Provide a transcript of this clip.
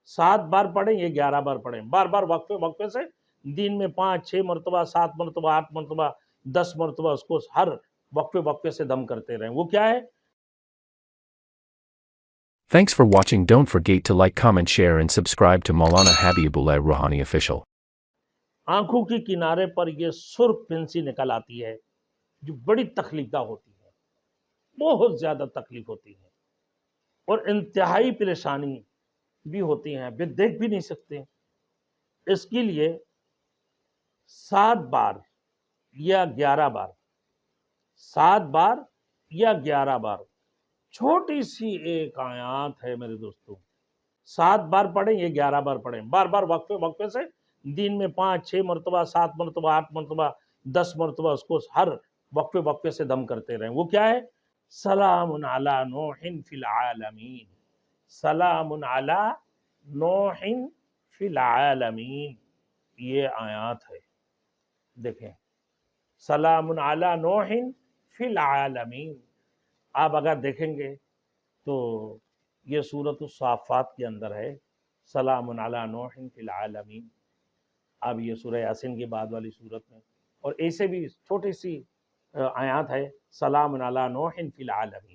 7 बार पढ़ें, ये 11 बार पढ़ें, बार बार वक्फे वक्फे से दिन में 5, 6 मरतबा, 7 मरतबा, 8 मरतबा, 10 मरतबा उसको हर वक्फे वक्फे से दम करते रहें। वो क्या है? Thanks for watching. Don't forget to like, comment, share and subscribe to Maulana Habibullah Rohani Official. आंखों के किनारे पर ये सुर्ख पेंसी निकल आती है जो बड़ी तकलीफदा होती है, बहुत ज़्यादा तकलीफ होती है और इंतहाई परेशानी भी होती हैं, वे देख भी नहीं सकते। इसके लिए 7 बार या 11 बार, 7 बार या 11 बार छोटी सी एक आयत है मेरे दोस्तों, 7 बार पढ़ें, ये 11 बार पढ़ें, बार बार वक्फे वक्फे से दिन में 5, 6 मरतबा, 7 मरतबा, 8 मरतबा, 10 मरतबा उसको हर वक्फे वक्फे से दम करते रहें। वो क्या है? सलामुन अला नूहिन फिल आलमीन, सलामुन अला नूहिन फिल आलमीन, ये आयत है। देखें, सलामुन अला नूहिन फिल आलमीन, आप अगर देखेंगे तो ये सूरत साफ़ात के अंदर है, सलामुन अला नूहिन फिल आलमीन। अब ये सूरह यासीन के बाद वाली सूरत में, और ऐसे भी छोटी सी आयत है, सलामुन अला नूहिन फिल आलमीन।